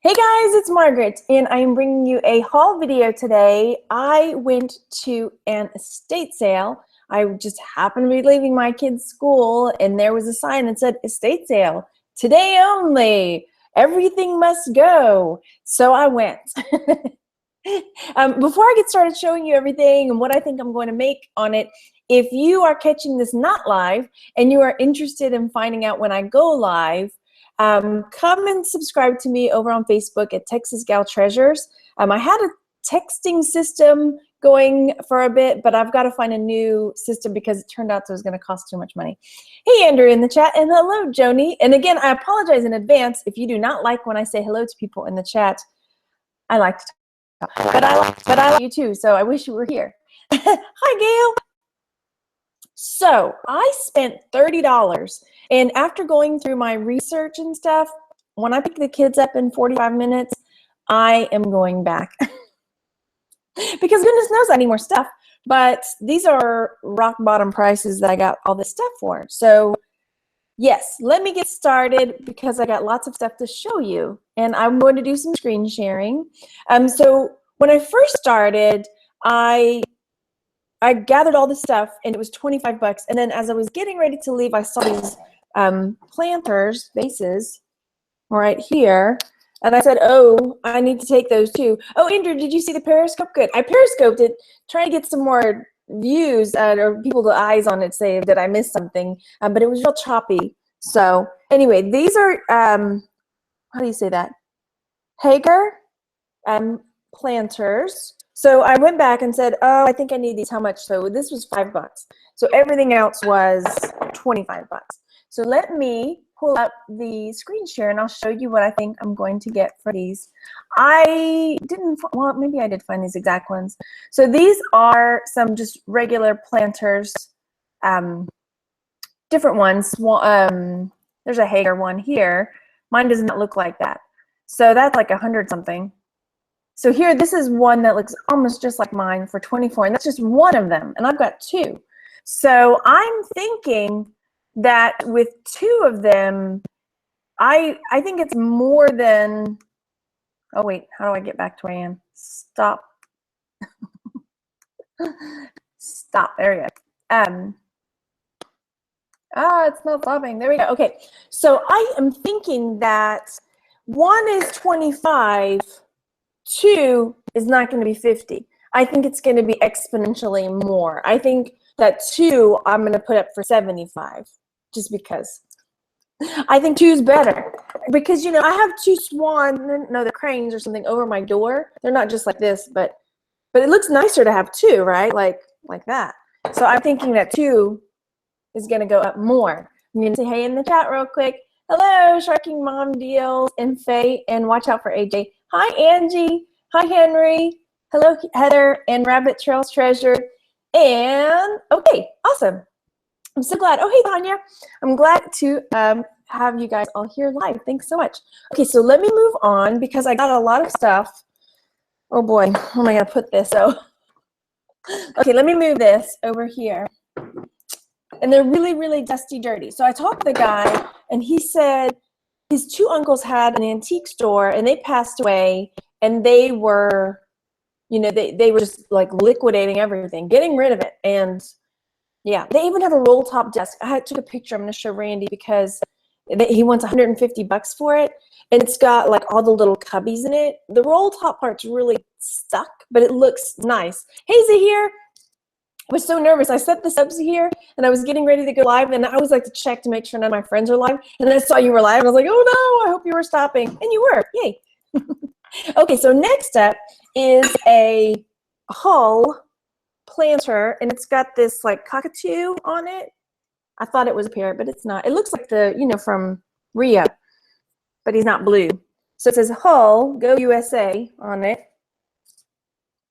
Hey guys, it's Margaret, and I'm bringing you a haul video today. I went to an estate sale. I just happened to be leaving my kid's school, and there was a sign that said estate sale, today only, everything must go. So I went. Before I get started showing you everything and what I think I'm going to make on it, if you are catching this not live and you are interested in finding out when I go live, come and subscribe to me over on Facebook at Texas Gal Treasures. I had a texting system going for a bit, but I've got to find a new system because it turned out it was going to cost too much money. Hey, Andrew in the chat, and hello, Joni. And again, I apologize in advance if you do not like when I say hello to people in the chat. I like to talk, but I like you too, so I wish you were here. Hi, Gail. So I spent $30, and after going through my research and stuff, when I pick the kids up in 45 minutes, I am going back. Because goodness knows I need more stuff, but these are rock bottom prices that I got all this stuff for. So yes, let me get started because I got lots of stuff to show you, and I'm going to do some screen sharing. So when I first started, I gathered all this stuff, and it was 25 bucks. And then as I was getting ready to leave, I saw these planters, vases, right here. And I said, oh, I need to take those too. Oh, Andrew, did you see the Periscope? Good. I Periscoped it, trying to get some more views or people's eyes on it, say that I missed something. But it was real choppy. So anyway, these are, how do you say that? Hager planters. So I went back and said, oh, I think I need these. How much? So this was 5 bucks. So everything else was 25 bucks. So let me pull up the screen share and I'll show you what I think I'm going to get for these. I didn't, well, maybe I did find these exact ones. So these are some just regular planters, different ones. There's a Hager one here. Mine does not look like that. So that's like 100 something. So here, this is one that looks almost just like mine for 24, and that's just one of them, and I've got two. So I'm thinking that with two of them, I think it's more than, oh wait, how do I get back to where I am? Stop. Stop, there we go. It's not stopping, there we go. Okay, so I am thinking that one is 25, two is not going to be 50. I think it's going to be exponentially more. I think that two I'm going to put up for 75 just because. I think two is better because, you know, I have two swan, no, the cranes or something over my door. They're not just like this, but it looks nicer to have two, right? Like that. So I'm thinking that two is going to go up more. I'm going to say hey in the chat real quick. Hello, Sharking Mom Deals and Faye, and watch out for AJ. Hi, Angie. Hi, Henry. Hello, Heather and Rabbit Trails Treasure. And okay, awesome. I'm so glad. Oh, hey, Tanya. I'm glad to have you guys all here live. Thanks so much. Okay, so let me move on because I got a lot of stuff. Oh boy, how am I gonna put this? Oh, okay, let me move this over here. And they're really, really dusty, dirty. So I talked to the guy, and he said his two uncles had an antique store, and they passed away, and they were, you know, they were just like liquidating everything, getting rid of it. And yeah, they even have a roll top desk. I took a picture. I'm going to show Randy because he wants 150 bucks for it, and it's got like all the little cubbies in it. The roll top part's really stuck, but it looks nice. Hey, Zahir. I was so nervous. I set this up here, and I was getting ready to go live, and I always like to check to make sure none of my friends are live. And then I saw you were live, and I was like, oh no, I hope you were stopping. And you were. Yay. Okay, so next up is a Hull planter, and it's got this like cockatoo on it. I thought it was a parrot, but it's not. It looks like the, you know, from Rio, but he's not blue. So it says Hull, Go USA on it.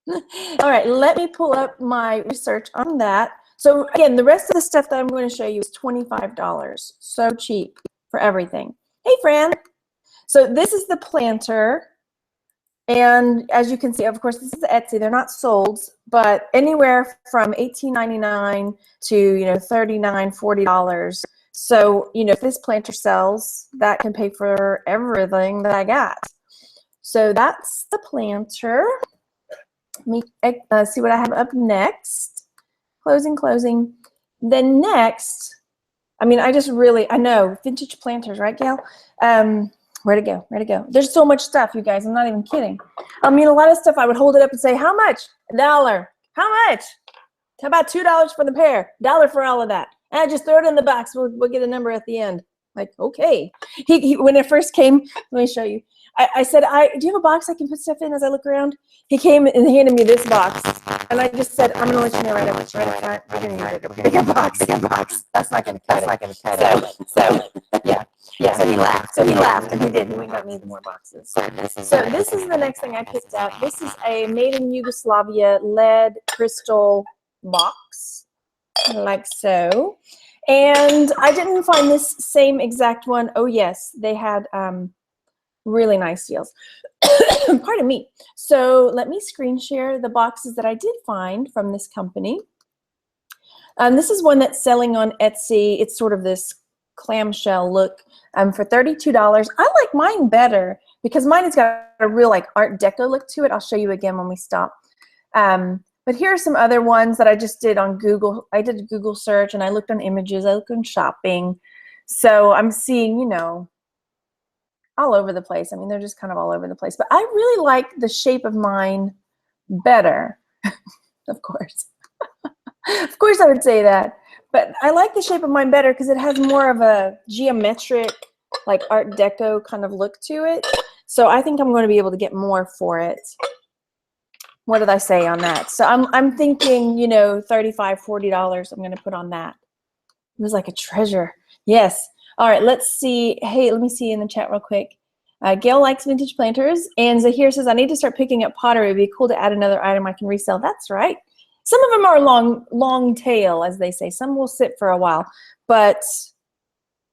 All right, let me pull up my research on that. So again, the rest of the stuff that I'm going to show you is $25. So cheap for everything. Hey, Fran. So this is the planter. And as you can see, of course, this is Etsy. They're not sold, but anywhere from $18.99 to, you know, $39, $40. So, you know, if this planter sells, that can pay for everything that I got. So that's the planter. Let me see what I have up next. Closing. Then next, I mean, I know, vintage planters, right, Gail? Where to go? There's so much stuff, you guys. I'm not even kidding. I mean, a lot of stuff I would hold it up and say, how much? $1. How much? How about $2 for the pair? $1 for all of that. And just throw it in the box. We'll get a number at the end. Like, okay. He when it first came, let me show you. I said, do you have a box I can put stuff in as I look around? He came and handed me this box. And I just said, I'm going to let you know right up front. We're going to need a bigger box. That's not going to cut it. So, yeah. So he laughed. And he did. And we got me more boxes. So this is the next thing I picked up. This is a made in Yugoslavia lead crystal box. Like so. And I didn't find this same exact one. Oh, yes. They had really nice deals. Pardon me. So let me screen share the boxes that I did find from this company. This is one that's selling on Etsy. It's sort of this clamshell look for $32. I like mine better because mine has got a real like Art Deco look to it. I'll show you again when we stop. But here are some other ones that I just did on Google. I did a Google search and I looked on images. I looked on shopping. So I'm seeing, you know, all over the place. I mean, they're just kind of all over the place. But I really like the shape of mine better, of course. Of course I would say that. But I like the shape of mine better because it has more of a geometric, like Art Deco kind of look to it. So I think I'm going to be able to get more for it. What did I say on that? So I'm thinking, you know, $35, $40 I'm going to put on that. It was like a treasure. Yes. All right, let's see. Hey, let me see in the chat real quick. Gail likes vintage planters. And Zahir says, I need to start picking up pottery. It'd be cool to add another item I can resell. That's right. Some of them are long tail, as they say. Some will sit for a while. But,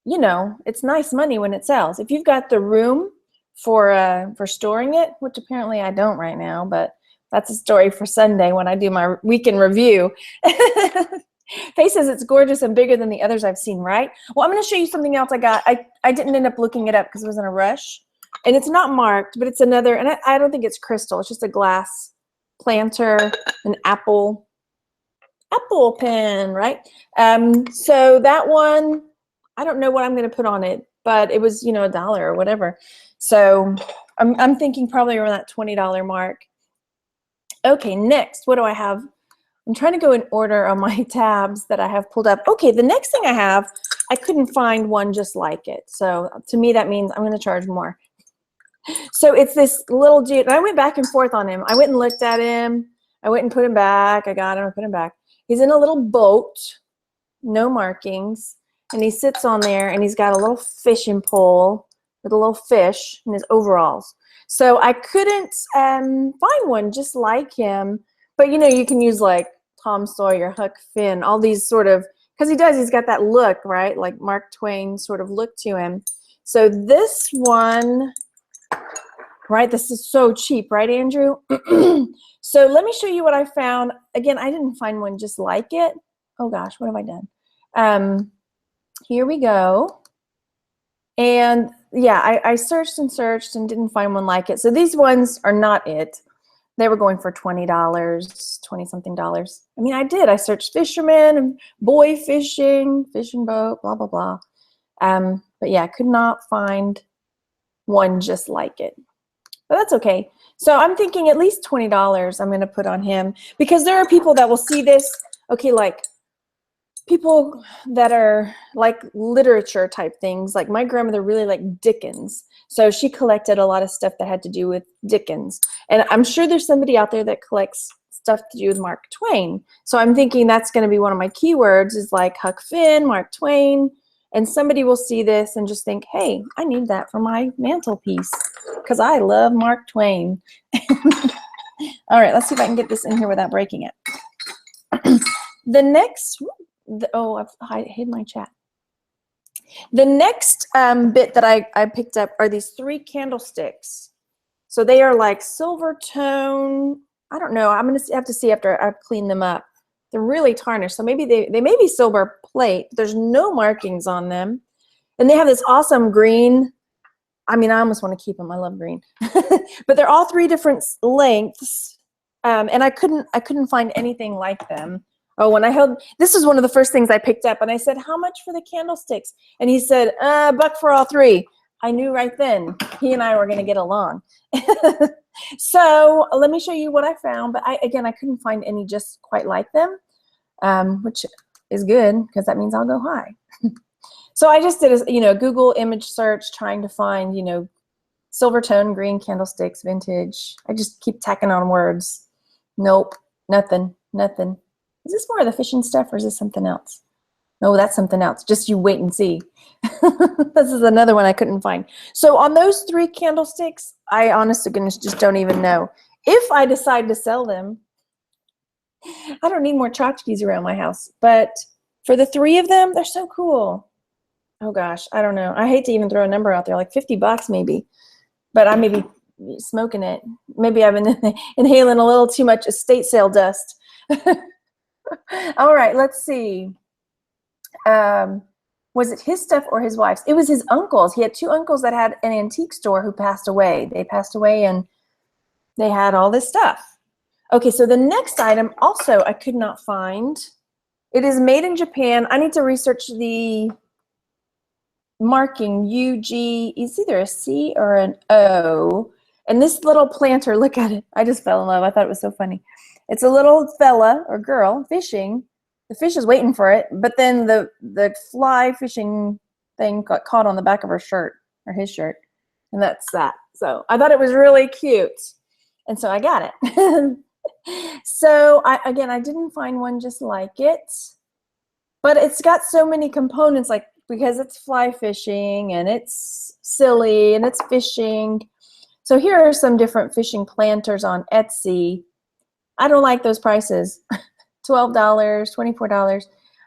you know, it's nice money when it sells. If you've got the room for storing it, which apparently I don't right now, but that's a story for Sunday when I do my weekend review. Faye says it's gorgeous and bigger than the others I've seen, right? Well, I'm going to show you something else I got. I didn't end up looking it up because I was in a rush. And it's not marked, but it's another, and I don't think it's crystal. It's just a glass planter, an apple pen, right? So that one, I don't know what I'm going to put on it, but it was, you know, $1 or whatever. So I'm thinking probably around that $20 mark. Okay, next, what do I have? I'm trying to go in order on my tabs that I have pulled up. Okay, the next thing I have, I couldn't find one just like it. So to me, that means I'm going to charge more. So it's this little dude. And I went back and forth on him. I went and looked at him. I went and put him back. I got him. I put him back. He's in a little boat, no markings. And he sits on there, and he's got a little fishing pole with a little fish in his overalls. So I couldn't find one just like him. But, you know, you can use like Tom Sawyer, Huck Finn, all these sort of, because he's got that look, right? Like Mark Twain sort of look to him. So this one, right? This is so cheap, right, Andrew? So let me show you what I found. Again, I didn't find one just like it. Oh gosh, what have I done? Here we go. And yeah, I searched and searched and didn't find one like it. So these ones are not it. They were going for $20, 20-something dollars. I mean, I searched fisherman and boy fishing, fishing boat, blah, blah, blah. But yeah, I could not find one just like it. But that's okay. So I'm thinking at least $20 I'm going to put on him because there are people that will see this. Okay, like people that are like literature type things. Like my grandmother really liked Dickens. So she collected a lot of stuff that had to do with Dickens. And I'm sure there's somebody out there that collects stuff to do with Mark Twain. So I'm thinking that's going to be one of my keywords is like Huck Finn, Mark Twain. And somebody will see this and just think, hey, I need that for my mantelpiece because I love Mark Twain. All right, let's see if I can get this in here without breaking it. The next, oh, I hid my chat. The next bit that I picked up are these 3 candlesticks. So they are like silver tone. I don't know. I'm going to have to see after I've cleaned them up. They're really tarnished. So maybe they may be silver plate. But there's no markings on them. And they have this awesome green I mean, I almost want to keep them. I love green. But they're all 3 different lengths. And I couldn't find anything like them. Oh, when I held, this is one of the first things I picked up, and I said, how much for the candlesticks? And he said, $1 for all 3. I knew right then he and I were going to get along. So let me show you what I found. But again, I couldn't find any just quite like them, which is good because that means I'll go high. So I just did a Google image search trying to find, silver tone green candlesticks, vintage. I just keep tacking on words. Nope, nothing. Is this more of the fishing stuff or is this something else? No, that's something else. Just you wait and see. This is another one I couldn't find. So on those 3 candlesticks, I honest to goodness just don't even know. If I decide to sell them, I don't need more tchotchkes around my house. But for the 3 of them, they're so cool. Oh gosh, I don't know. I hate to even throw a number out there, like $50 maybe. But I may be smoking it. Maybe I've been inhaling a little too much estate sale dust. All right, let's see. Was it his stuff or his wife's? It was his uncle's. He had 2 uncles that had an antique store who passed away. They passed away and they had all this stuff. Okay, so the next item also I could not find. It is made in Japan. I need to research the marking. UG is either a C or an O. And this little planter, look at it. I just fell in love. I thought it was so funny. It's a little fella or girl fishing. The fish is waiting for it, but then the fly fishing thing got caught on the back of her shirt or his shirt, and that's that. So I thought it was really cute, and so I got it. So I didn't find one just like it, but it's got so many components, like because it's fly fishing and it's silly and it's fishing. So here are some different fishing planters on Etsy. I don't like those prices. $12, $24.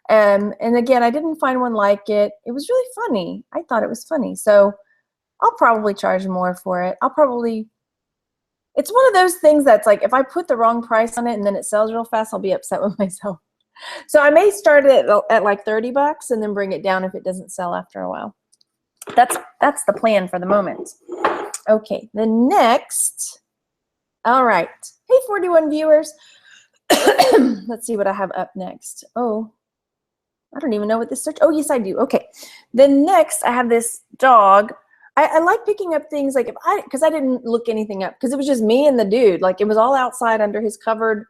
And again, I didn't find one like it. It was really funny. I thought it was funny. So I'll probably charge more for it. It's one of those things that's like, if I put the wrong price on it and then it sells real fast, I'll be upset with myself. So I may start it at like $30 and then bring it down if it doesn't sell after a while. That's the plan for the moment. Okay, the next. All right. Hey, 41 viewers. Let's see what I have up next. Oh, I don't even know what this search. Oh, yes, I do. Okay. Then next, I have this dog. I like picking up things like because I didn't look anything up because it was just me and the dude. Like it was all outside under his covered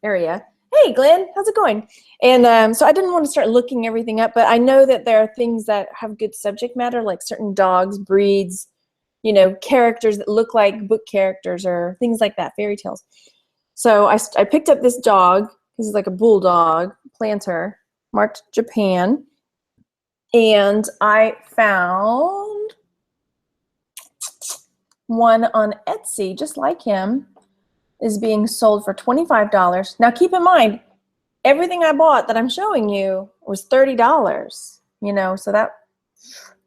area. Hey, Glenn, how's it going? And so I didn't want to start looking everything up, but I know that there are things that have good subject matter, like certain dogs, breeds, characters that look like book characters or things like that, fairy tales. So I picked up this dog. This is like a bulldog planter, marked Japan. And I found one on Etsy, just like him, is being sold for $25. Now keep in mind, everything I bought that I'm showing you was $30, so that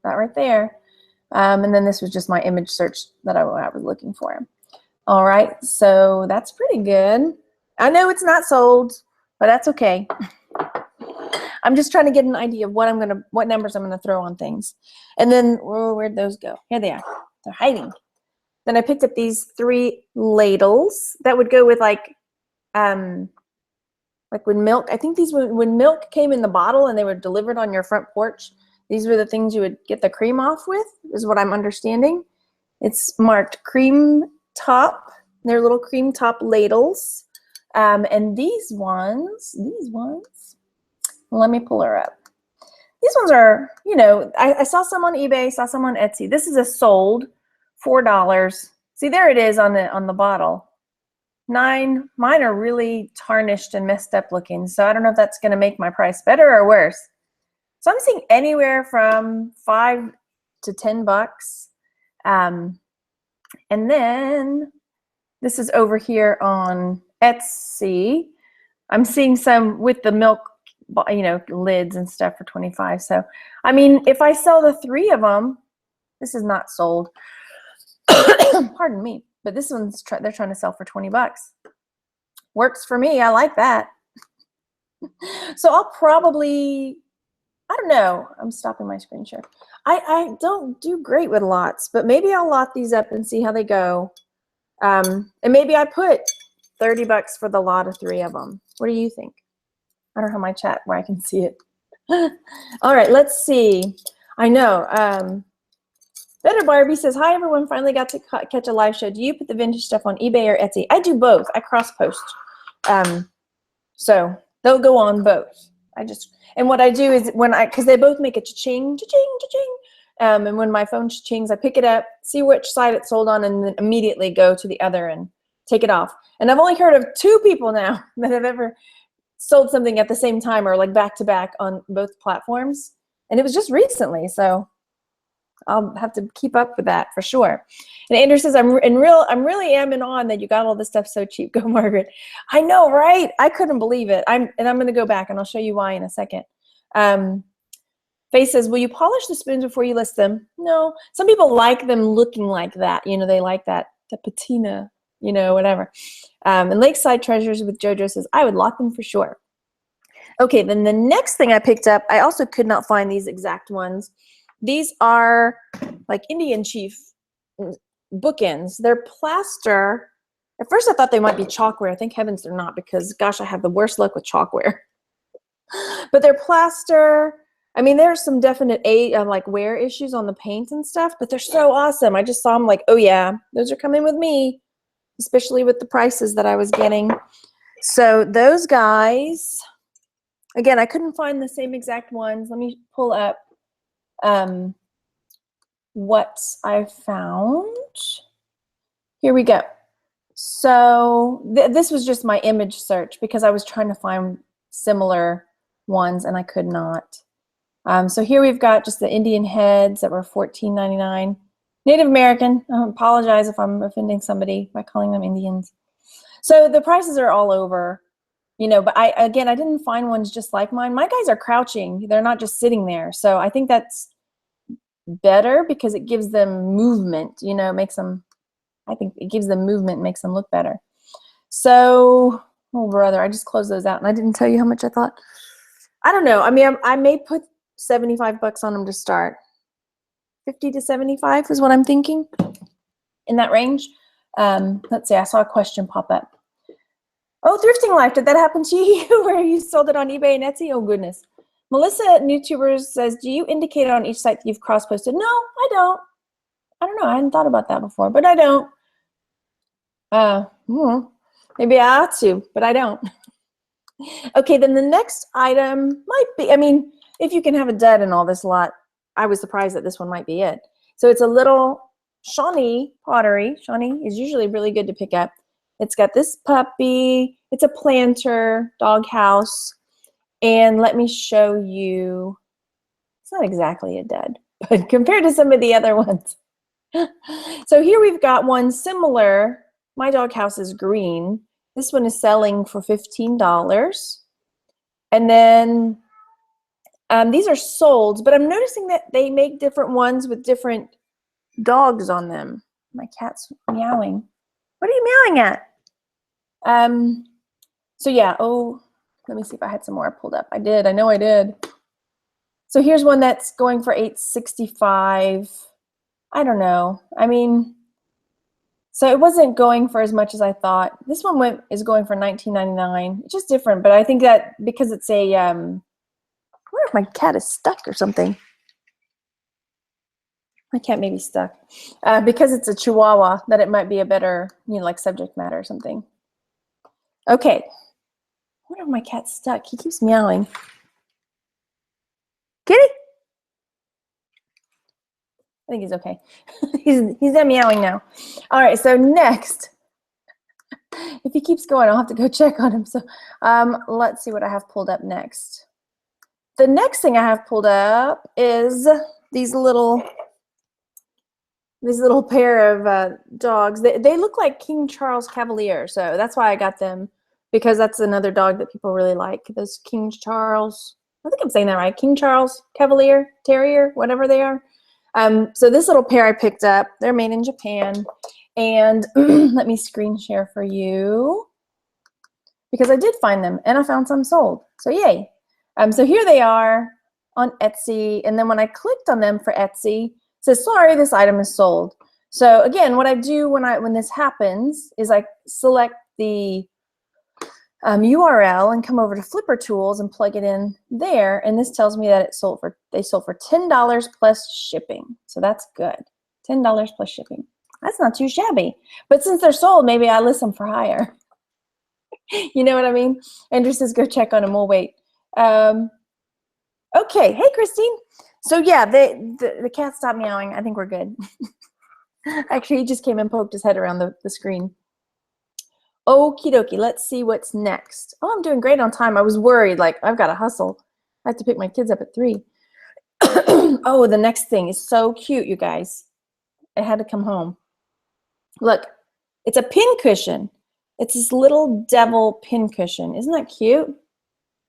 right there. And then this was just my image search that I was looking for. All right, so that's pretty good. I know it's not sold, but that's okay. I'm just trying to get an idea of what numbers I'm gonna throw on things. And then where'd those go? Here they are. They're hiding. Then I picked up these 3 ladles that would go with like when milk. I think these when milk came in the bottle and they were delivered on your front porch. These were the things you would get the cream off with, is what I'm understanding. It's marked cream top. They're little cream top ladles. And these ones, let me pull her up. These ones are, I saw some on eBay, saw some on Etsy. This is a sold, $4. See, there it is on the bottle. $9. Mine are really tarnished and messed up looking, so I don't know if that's going to make my price better or worse. So I'm seeing anywhere from $5 to $10. And then this is over here on Etsy. I'm seeing some with the milk, lids and stuff for $25. So, I mean, if I sell the 3 of them, this is not sold. Pardon me, but this one's they're trying to sell for $20. Works for me. I like that. So I'll probably I don't know. I'm stopping my screen share. I don't do great with lots, but maybe I'll lot these up and see how they go. And maybe I put $30 for the lot of 3 of them. What do you think? I don't have my chat where I can see it. All right, let's see. I know. Better Barbie says, hi, everyone. Finally got to catch a live show. Do you put the vintage stuff on eBay or Etsy? I do both. I cross-post. So they'll go on both. And what I do is because they both make a cha-ching, cha-ching, cha-ching. And when my phone cha-chings, I pick it up, see which side it's sold on, and then immediately go to the other and take it off. And I've only heard of 2 people now that have ever sold something at the same time or like back to back on both platforms. And it was just recently, so I'll have to keep up with that for sure. And Andrew says, I'm really am in awe that you got all this stuff so cheap. Go, Margaret. I know, right? I couldn't believe it. I'm going to go back and I'll show you why in a second. Faye says, will you polish the spoons before you list them? No. Some people like them looking like that. You know, they like that, the patina, you know, whatever. And Lakeside Treasures with JoJo says, I would lock them for sure. Okay, then the next thing I picked up, I also could not find these exact ones. These are like Indian Chief bookends. They're plaster. At first I thought they might be chalkware. Thank heavens they're not, because gosh, I have the worst luck with chalkware. But they're plaster. I mean, there's some definite like wear issues on the paint and stuff, but they're so awesome. I just saw them like, oh yeah, those are coming with me, especially with the prices that I was getting. So those guys, again, I couldn't find the same exact ones. Let me pull up what I found. Here we go. So this was just my image search because I was trying to find similar ones and I could not. So here we've got just the Indian heads that were $14.99. Native American. I apologize if I'm offending somebody by calling them Indians. So the prices are all over, you know, but I didn't find ones just like mine. My guys are crouching. They're not just sitting there. So I think that's better because it gives them movement, you know, makes them, I think it gives them movement, makes them look better. So, oh brother, I just closed those out and I didn't tell you how much I thought. I don't know. I mean, I may put $75 on them to start. 50 to 75 is what I'm thinking, in that range. Let's see, I saw a question pop up. Oh, Thrifting Life, did that happen to you where you sold it on eBay and Etsy? Oh goodness. Melissa NewTubers says, do you indicate on each site that you've cross-posted? No, I don't. I don't know. I hadn't thought about that before, but I don't. Maybe I ought to, but I don't. Okay, then the next item might be, I mean, if you can have a dud in all this lot, I was surprised that this one might be it. So it's a little Shawnee pottery. Shawnee is usually really good to pick up. It's got this puppy. It's a planter, doghouse. And let me show you. It's not exactly a dud, but compared to some of the other ones. So here we've got one similar. My doghouse is green. This one is selling for $15. And then these are sold, but I'm noticing that they make different ones with different dogs on them. My cat's meowing. What are you meowing at? So yeah, oh, let me see if I had some more pulled up. I did, I know I did. So here's one that's going for $8.65. I don't know. I mean, so it wasn't going for as much as I thought. This one is going for $19.99. It's just different, but I think that because it's a, I wonder if my cat is stuck or something. My cat may be stuck. Because it's a Chihuahua, that it might be a better, you know, like subject matter or something. Okay. I wonder if my cat's stuck. He keeps meowing. Kitty? I think he's okay. he's done meowing now. All right, so next. If he keeps going, I'll have to go check on him. So let's see what I have pulled up next. The next thing I have pulled up is these little pair of dogs. They look like King Charles Cavalier, so that's why I got them, because that's another dog that people really like. Those King Charles, I think I'm saying that right, King Charles Cavalier Terrier, whatever they are. So this little pair I picked up, they're made in Japan, and let me screen share for you, because I did find them, and I found some sold, so yay. So here they are. on Etsy. And then when I clicked on them for Etsy, it says, sorry, this item is sold. So again, what I do when this happens is I select the URL and come over to Flipper Tools and plug it in there. And this tells me that they sold for $10 plus shipping. So that's good. $10 plus shipping. That's not too shabby. But since they're sold, maybe I list them for higher. You know what I mean? Andrew says, go check on them. We'll wait. Okay. Hey, Christine. So yeah, the cat stopped meowing. I think we're good. Actually, he just came and poked his head around the screen. Okie dokie. Let's see what's next. Oh, I'm doing great on time. I was worried. Like, I've got to hustle. I have to pick my kids up at 3. Oh, the next thing is so cute, you guys. I had to come home. Look, it's a pin cushion. It's this little devil pin cushion. Isn't that cute?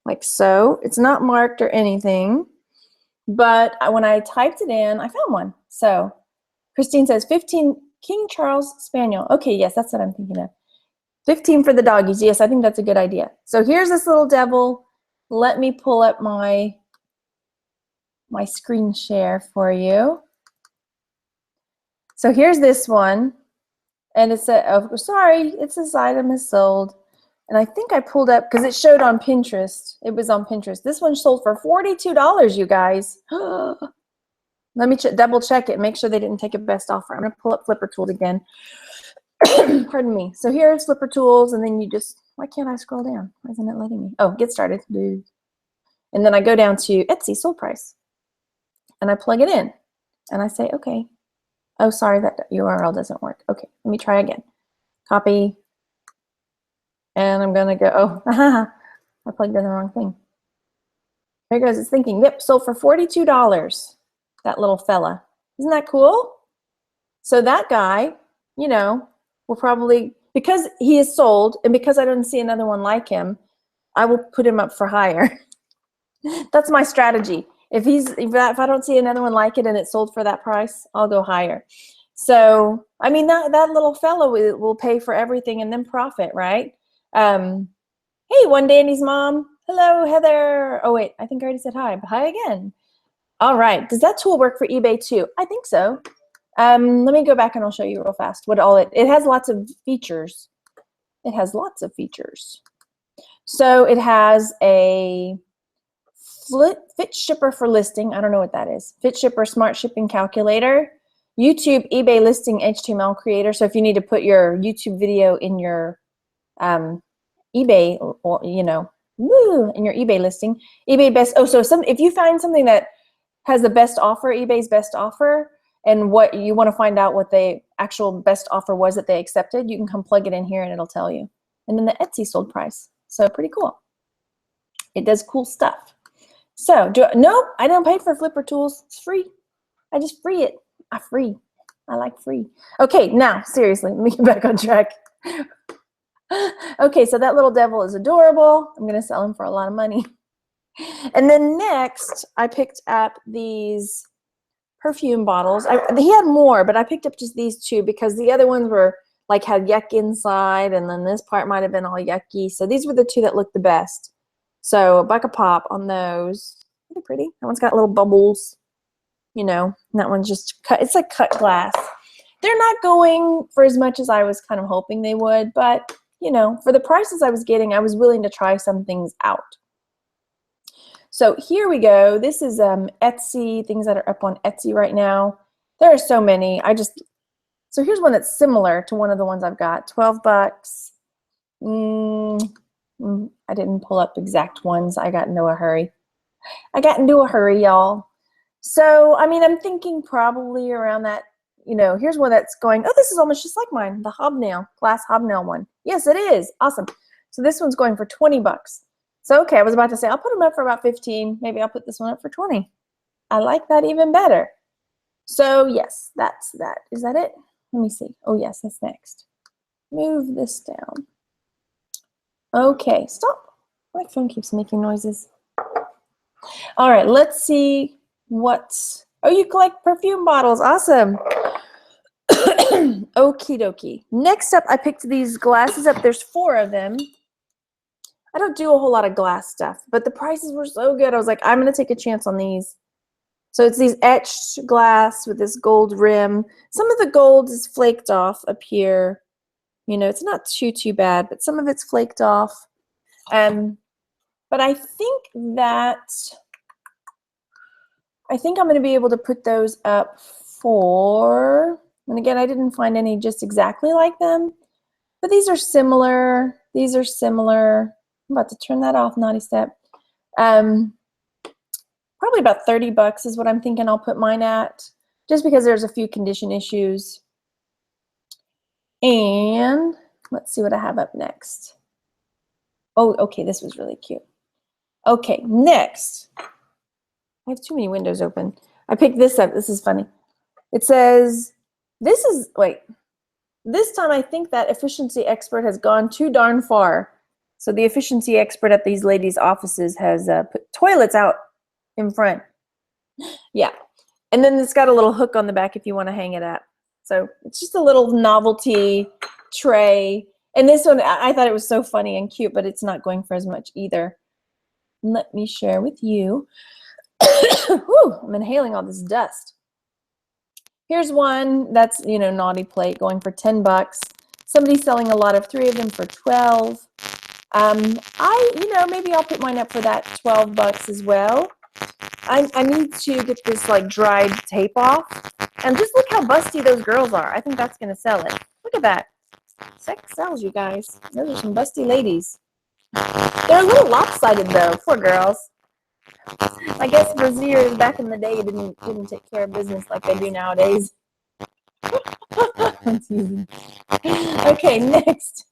Like so. It's not marked or anything. But when I typed it in, I found one. So Christine says 15 King Charles Spaniel. Okay, yes, that's what I'm thinking of. 15 for the doggies. Yes, I think that's a good idea. So here's this little devil. Let me pull up my screen share for you. So here's this one. And it said, oh, sorry, this item is sold. And I think I pulled up, because it showed on Pinterest. It was on Pinterest. This one sold for $42, you guys. Let me double check it, make sure they didn't take a best offer. I'm going to pull up Flipper Tools again. Pardon me. So here's Flipper Tools, and then you just, why can't I scroll down? Why isn't it letting me? Oh, get started. And then I go down to Etsy sold price. And I plug it in. And I say, okay. Oh, sorry, that URL doesn't work. Okay, let me try again. Copy. And I'm going to go, oh, I plugged in the wrong thing. There it goes. It's thinking, yep, sold for $42, that little fella. Isn't that cool? So that guy, you know, will probably, because he is sold and because I don't see another one like him, I will put him up for higher. That's my strategy. If I don't see another one like it and it's sold for that price, I'll go higher. So, I mean, that little fellow will pay for everything and then profit, right? Hey, One Danny's mom. Hello, Heather. Oh, wait, I think I already said hi, but hi again. All right. Does that tool work for eBay too? I think so. Let me go back and I'll show you real fast what all it has lots of features. It has lots of features. So it has a Fit Shipper for listing. I don't know what that is. Fit Shipper Smart Shipping Calculator. YouTube eBay listing HTML creator. So if you need to put your YouTube video in your eBay, or you know, in your eBay listing, eBay best. Oh, so if you find something that has the best offer, eBay's best offer, and what you want to find out what the actual best offer was that they accepted, you can come plug it in here and it'll tell you. And then the Etsy sold price. So pretty cool. It does cool stuff. So nope, I don't pay for Flipper Tools. It's free. I just free it. I like free. Okay, now seriously, let me get back on track. Okay, so that little devil is adorable. I'm gonna sell him for a lot of money. And then next, I picked up these perfume bottles. He had more, but I picked up just these 2 because the other ones were like had yuck inside, and then this part might have been all yucky. So these were the 2 that looked the best. So $1 a pop on those. They're pretty. That one's got little bubbles, you know. And that one's just cut. It's like cut glass. They're not going for as much as I was kind of hoping they would, but you know, for the prices I was getting, I was willing to try some things out. So here we go. This is Etsy, things that are up on Etsy right now. There are so many. So here's one that's similar to one of the ones I've got. $12. I didn't pull up exact ones. I got into a hurry. Y'all. So, I mean, I'm thinking probably around that, you know, here's one that's going, oh, this is almost just like mine, the hobnail, glass hobnail one. Yes, it is. Awesome. So this one's going for $20. So, okay, I was about to say, I'll put them up for about 15. Maybe I'll put this one up for 20. I like that even better. So, yes, that's that. Is that it? Let me see. Oh, yes, that's next. Move this down. Okay, stop. My phone keeps making noises. All right, let's see what. Oh, you collect perfume bottles. Awesome. Okie dokie. Next up, I picked these glasses up. There's 4 of them. I don't do a whole lot of glass stuff, but the prices were so good. I was like, I'm going to take a chance on these. So it's these etched glass with this gold rim. Some of the gold is flaked off up here. You know, it's not too bad, but some of it's flaked off. But I think I'm going to be able to put those up for, and again, I didn't find any just exactly like them, but these are similar. These are similar. I'm about to turn that off, naughty step. Probably about 30 bucks is what I'm thinking I'll put mine at, just because there's a few condition issues. And let's see what I have up next. Oh, okay, this was really cute. Okay, next. I have too many windows open. I picked this up. This is funny. It says, this time I think that efficiency expert has gone too darn far. So the efficiency expert at these ladies' offices has put toilets out in front. Yeah. And then it's got a little hook on the back if you want to hang it up. So it's just a little novelty tray. And this one, I thought it was so funny and cute, but it's not going for as much either. Let me share with you. Whew, I'm inhaling all this dust. Here's one that's, you know, naughty plate going for 10 bucks. Somebody's selling a lot of 3 of them for 12. You know, maybe I'll put mine up for that 12 bucks as well. I need to get this like dried tape off. And just look how busty those girls are. I think that's going to sell it. Look at that. Sex sells, you guys. Those are some busty ladies. They're a little lopsided though, poor girls. I guess braziers back in the day didn't take care of business like they do nowadays. Okay, next.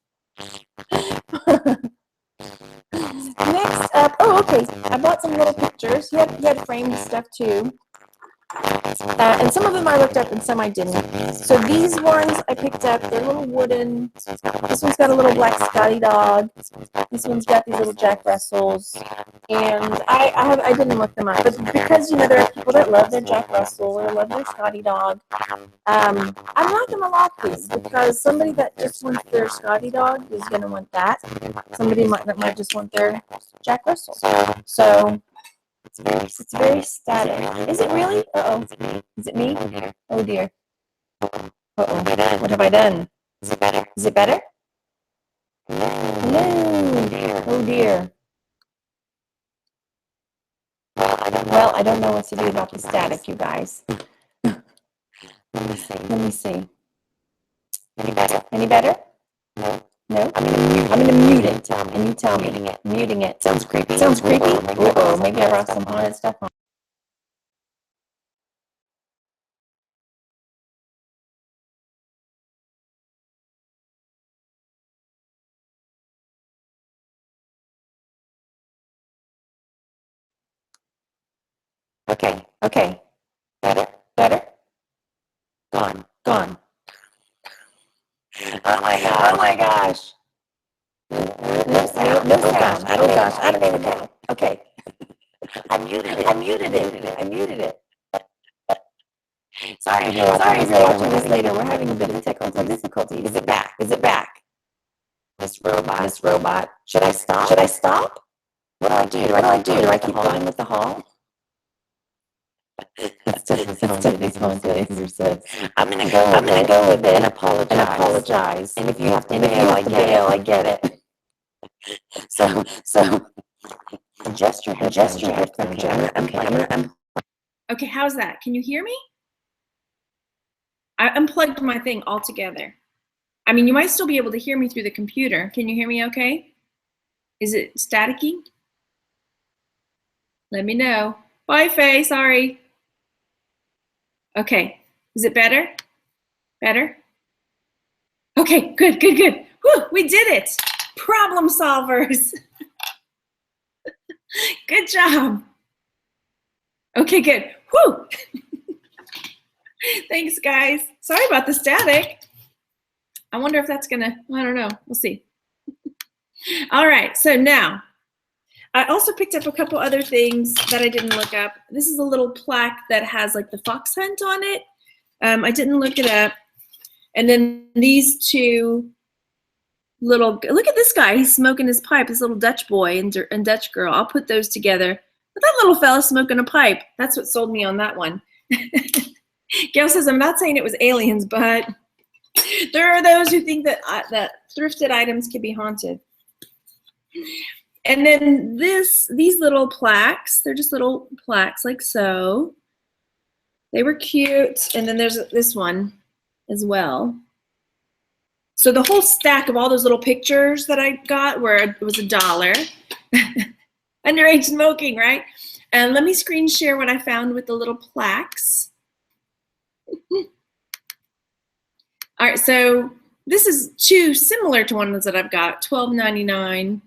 Next up, oh, okay. I bought some little pictures. He had framed stuff too. And some of them I looked up and some I didn't. So these ones I picked up. They're little wooden. This one's got a little black Scotty dog. This one's got these little Jack Russells. And I didn't look them up, but because, you know, there are people that love their Jack Russell or love their Scotty dog. I'm not going to lock these because somebody that just wants their Scotty dog is going to want that. Somebody might just want their Jack Russell. So it's very static. Is it really? Uh-oh. Is it me? Oh, dear. Uh-oh. What have I done? Is it better? Is it better? Hello. Oh, dear. Well, I don't know what to do about the static, you guys. Let me see. Any better? Any better? No. No? I'm gonna mute it, and you tell me. Muting it. Sounds creepy. Sounds creepy? Uh-oh, maybe I brought some haunted stuff on. Okay, okay. Better? Better? Gone. Gone. Oh my god. Oh my gosh. No sound. No sound. Oh gosh. I don't even know. Okay. I muted it. I muted it. I muted it. Sorry if you're watching this later. We're having a bit of technical difficulty. Is it back? Is it back? This robot. Should I stop? Should I stop? What do I do? What do I do? Do I keep going with the haul? It's haunted. I'm gonna go with it and apologize. And if you have to bail, I get it. So adjust your headphones. Okay, how's that? Can you hear me? I unplugged my thing altogether. I mean, you might still be able to hear me through the computer. Can you hear me okay? Is it staticky? Let me know. Bye, Faye, sorry. Okay, is it better? Better? Okay, good. Whew, we did it. Problem solvers. Good job. Okay, good. Whew. Thanks, guys. Sorry about the static. I wonder if that's gonna, I don't know. We'll see. All right, so now, I also picked up a couple other things that I didn't look up. This is a little plaque that has like the fox hunt on it. I didn't look it up. And then these two little, look at this guy. He's smoking his pipe, this little Dutch boy and Dutch girl. I'll put those together. But that little fella smoking a pipe, that's what sold me on that one. Gail says, I'm not saying it was aliens, but there are those who think that that thrifted items can be haunted. And then these little plaques, they're just little plaques like so. They were cute. And then there's this one as well. So the whole stack of all those little pictures that I got it was $1. Underage smoking, right? And let me screen share what I found with the little plaques. All right, so this is two similar to ones that I've got, $12.99.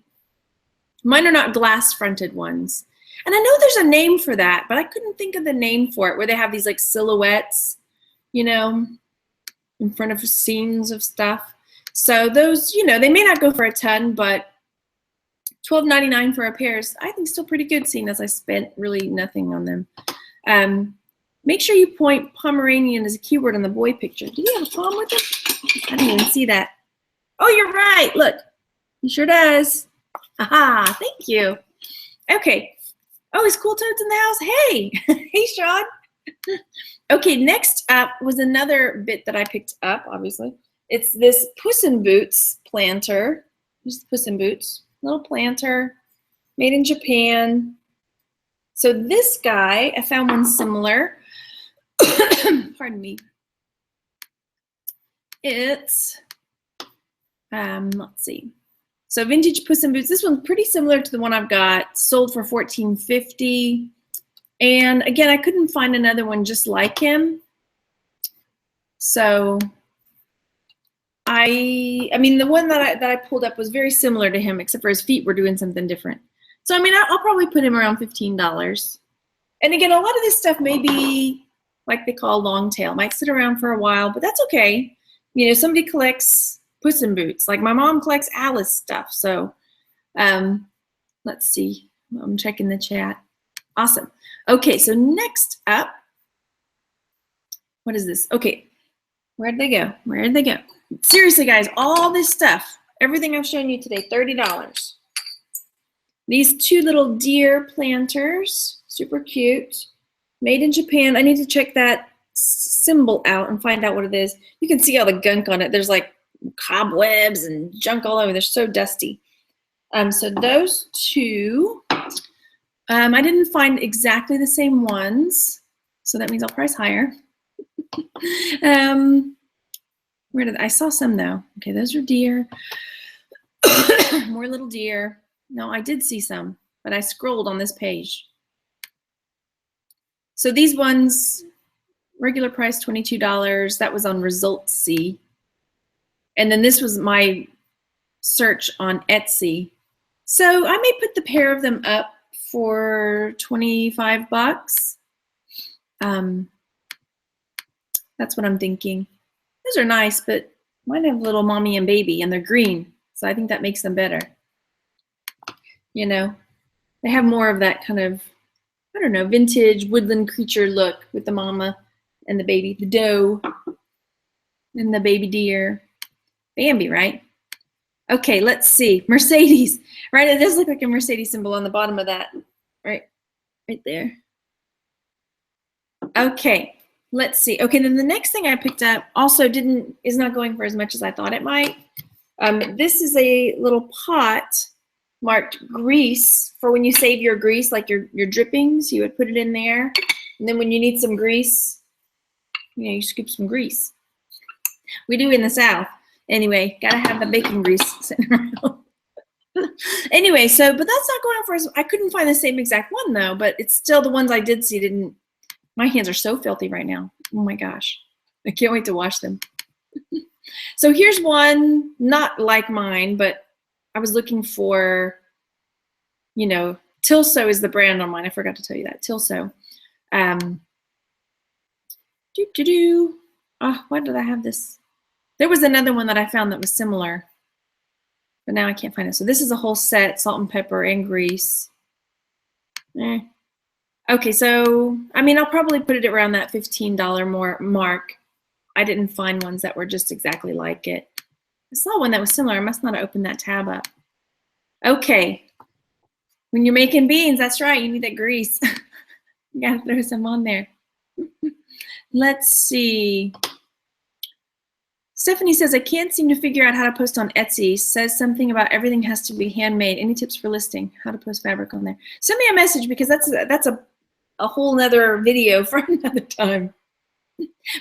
Mine are not glass-fronted ones. And I know there's a name for that, but I couldn't think of the name for it, where they have these like silhouettes, you know, in front of scenes of stuff. So those, you know, they may not go for a ton, but $12.99 for a pair is, I think, still pretty good, seeing as I spent really nothing on them. Make sure you point Pomeranian as a keyword on the boy picture. Do you have a palm with it? I didn't even see that. Oh, you're right. Look, he sure does. Aha, thank you. Okay. Oh, is Cool Toads in the house? Hey, hey, Sean. Okay, next up was another bit that I picked up, obviously. It's this Puss-in-Boots planter. Here's the Puss-in-Boots, little planter, made in Japan. So this guy, I found one similar. Pardon me. It's, let's see. So vintage Puss-in-Boots. This one's pretty similar to the one I've got, sold for $14.50. And again, I couldn't find another one just like him. So I mean, the one that I pulled up was very similar to him, except for his feet were doing something different. So I mean, I'll probably put him around $15. And again, a lot of this stuff may be like they call long tail. Might sit around for a while, but that's okay. You know, somebody collects Puss-in-Boots. Like my mom collects Alice stuff. So let's see. I'm checking the chat. Awesome. Okay, so next up, what is this? Okay, where'd they go? Where'd they go? Seriously, guys, all this stuff, everything I've shown you today, $30. These two little deer planters, super cute, made in Japan. I need to check that symbol out and find out what it is. You can see all the gunk on it. There's like cobwebs and junk all over. They're so dusty. So those two, I didn't find exactly the same ones, so that means I'll price higher. Where did I saw some though? Okay, those are deer. More little deer. No, I did see some, but I scrolled on this page. So these ones, regular price $22. That was on Results C. And then this was my search on Etsy. So I may put the pair of them up for 25 bucks. That's what I'm thinking. Those are nice, but mine have little mommy and baby, and they're green. So I think that makes them better. You know, they have more of that kind of, I don't know, vintage woodland creature look with the mama and the baby, the doe and the baby deer. Bambi, right? Okay, let's see. Mercedes, right? It does look like a Mercedes symbol on the bottom of that, right there. Okay, let's see. Okay, then the next thing I picked up also is not going for as much as I thought it might. This is a little pot marked grease for when you save your grease, like your drippings, you would put it in there. And then when you need some grease, you know, you scoop some grease. We do in the South. Anyway, gotta have the bacon grease sitting around. Anyway, so, but that's not going on for us. I couldn't find the same exact one though, but it's still the ones I did see didn't. My hands are so filthy right now. Oh my gosh. I can't wait to wash them. So here's one, not like mine, but I was looking for, you know, Tilso is the brand on mine. I forgot to tell you that. Tilso. Oh, why did I have this? There was another one that I found that was similar, but now I can't find it. So this is a whole set, salt and pepper and grease. Okay, so, I mean, I'll probably put it around that $15 more mark. I didn't find ones that were just exactly like it. I saw one that was similar. I must not have opened that tab up. Okay. When you're making beans, that's right. You need that grease. You gotta throw some on there. Let's see. Stephanie says, I can't seem to figure out how to post on Etsy. Says something about everything has to be handmade. Any tips for listing? How to post fabric on there? Send me a message because that's a whole nother video for another time.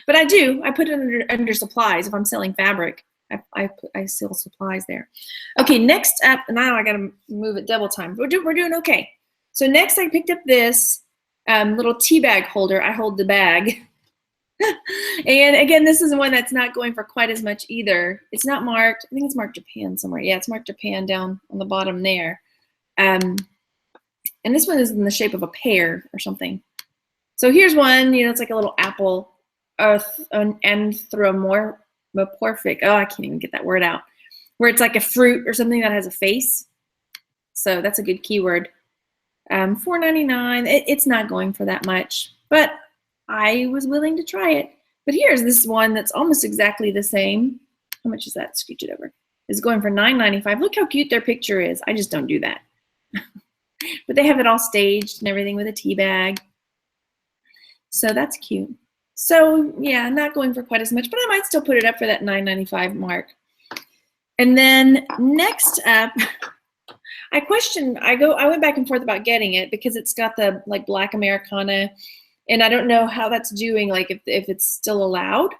But I put it under supplies if I'm selling fabric. I sell supplies there. Okay, next up, now I gotta move it double time. We're doing okay. So next I picked up this little tea bag holder. I hold the bag. And again, this is one that's not going for quite as much either. It's not marked. I think it's marked Japan somewhere. Yeah, it's marked Japan down on the bottom there. And this one is in the shape of a pear or something. So here's one, it's like a little apple, anthropomorphic. Oh, I can't even get that word out. Where it's like a fruit or something that has a face. So that's a good keyword. $4.99. It's not going for that much, but I was willing to try it. But here's this one that's almost exactly the same. How much is that? Scooch it over. It's going for $9.95. Look how cute their picture is. I just don't do that. But they have it all staged and everything with a tea bag. So that's cute. So yeah, not going for quite as much, but I might still put it up for that $9.95 mark. And then next up, I went back and forth about getting it because it's got the like black Americana, and I don't know how that's doing, like if it's still allowed.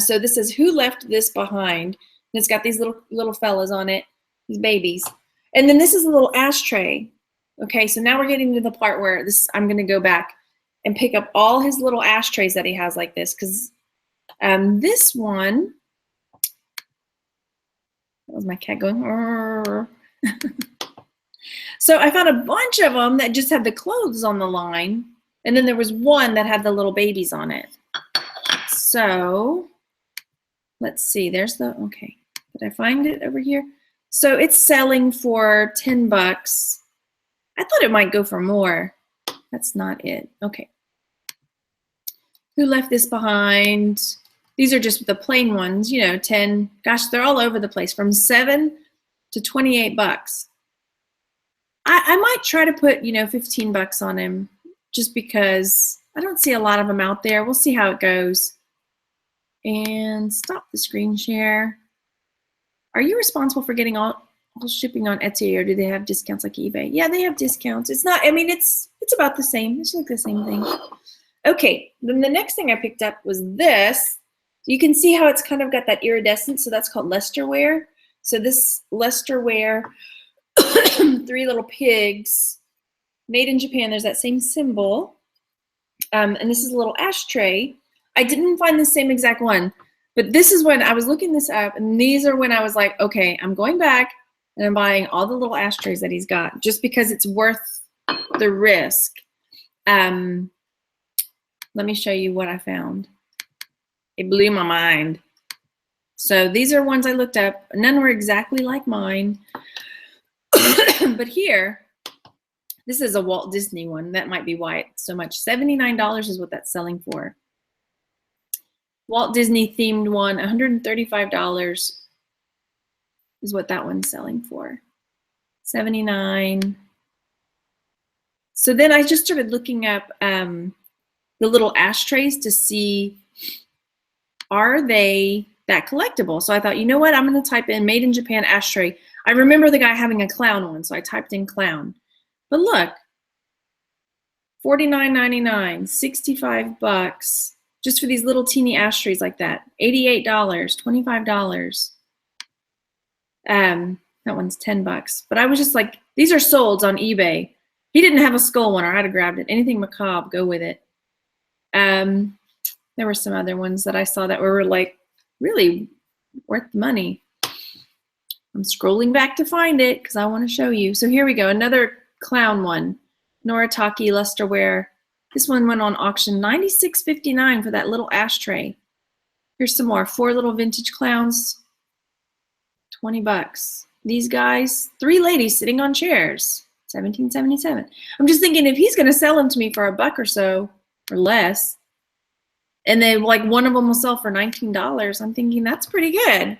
So this says, who left this behind? And it's got these little fellas on it, these babies. And then this is a little ashtray. Okay, so now we're getting to the part where I'm gonna go back and pick up all his little ashtrays that he has like this, because this one, that was my cat going. So I found a bunch of them that just had the clothes on the line, and then there was one that had the little babies on it. So let's see, okay, did I find it over here? So it's selling for 10 bucks. I thought it might go for more. That's not it. Okay. Who left this behind? These are just the plain ones, 10. Gosh, they're all over the place, from 7 to 28 bucks. I might try to put, 15 bucks on him just because I don't see a lot of them out there. We'll see how it goes. And stop the screen share. Are you responsible for getting all shipping on Etsy, or do they have discounts like eBay? Yeah, they have discounts. It's not, it's about the same. It's like the same thing. Okay, then the next thing I picked up was this. You can see how it's kind of got that iridescent, so that's called Lesterware. So this Lesterware, 3 little pigs, made in Japan. There's that same symbol. And this is a little ashtray. I didn't find the same exact one, but this is when I was looking this up, and these are when I was like, okay, I'm going back and I'm buying all the little ashtrays that he's got just because it's worth the risk. Let me show you what I found. It blew my mind. So these are ones I looked up. None were exactly like mine. But here, this is a Walt Disney one. That might be why it's so much. $79 is what that's selling for. Walt Disney themed one, $135 is what that one's selling for. $79. So then I just started looking up the little ashtrays to see, are they that collectible? So I thought, you know what, I'm going to type in made in Japan ashtray. I remember the guy having a clown one, so I typed in clown. But look, $49.99, 65 bucks. Just for these little teeny ashtrays like that. $88, $25. That one's 10 bucks. But I was just like, these are sold on eBay. He didn't have a skull one, or I'd have grabbed it. Anything macabre, go with it. There were some other ones that I saw that were like really worth the money. I'm scrolling back to find it because I want to show you. So here we go, another clown one. Noritake Lesterware. This one went on auction, $96.59 for that little ashtray. Here's some more, 4 little vintage clowns, 20 bucks. These guys, 3 ladies sitting on chairs, $17.77. I'm just thinking if he's gonna sell them to me for $1 or so, or less, And then like one of them will sell for $19. I'm thinking that's pretty good.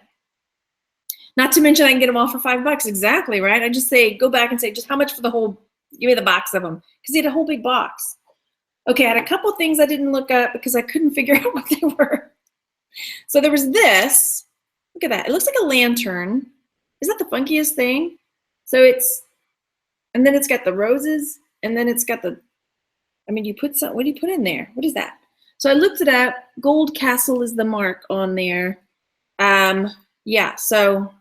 Not to mention I can get them all for $5. Exactly, right? I just say, go back and say, just how much for the whole, give me the box of them. Because he had a whole big box. Okay, I had a couple things I didn't look up because I couldn't figure out what they were. So there was this. Look at that. It looks like a lantern. Isn't that the funkiest thing? So it's, and then it's got the roses, and then it's got the, I mean, you put some, what do you put in there? What is that? So I looked it up. Gold Castle is the mark on there. Yeah, so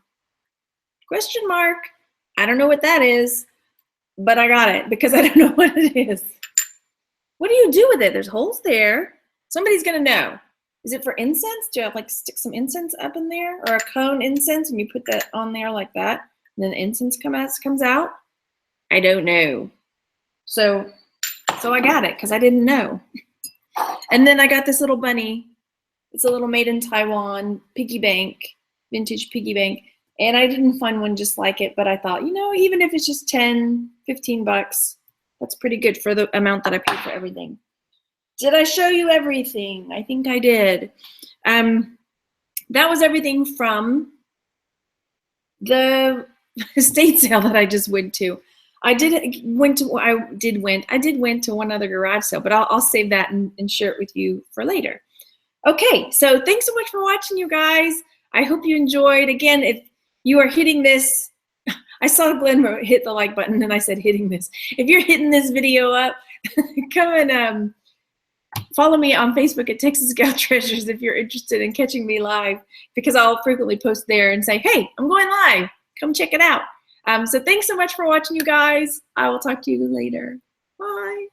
question mark. I don't know what that is, but I got it because I don't know what it is. What do you do with it? There's holes there. Somebody's gonna know. Is it for incense? Do you have like stick some incense up in there, or a cone incense, and you put that on there like that, and then the incense comes out? I don't know. So I got it because I didn't know. And then I got this little bunny. It's a little made in Taiwan piggy bank, vintage piggy bank. And I didn't find one just like it, but I thought, you know, even if it's just 10, 15 bucks, that's pretty good for the amount that I paid for everything. Did I show you everything? I think I did. That was everything from the estate sale that I just went to. I did went to one other garage sale, but I'll save that and share it with you for later. Okay, so thanks so much for watching, you guys. I hope you enjoyed. Again, if you are hitting this, I saw Glenn hit the like button and I said hitting this. If you're hitting this video up, come and follow me on Facebook at Texas Gal Treasures if you're interested in catching me live, because I'll frequently post there and say, hey, I'm going live. Come check it out. So thanks so much for watching, you guys. I will talk to you later. Bye.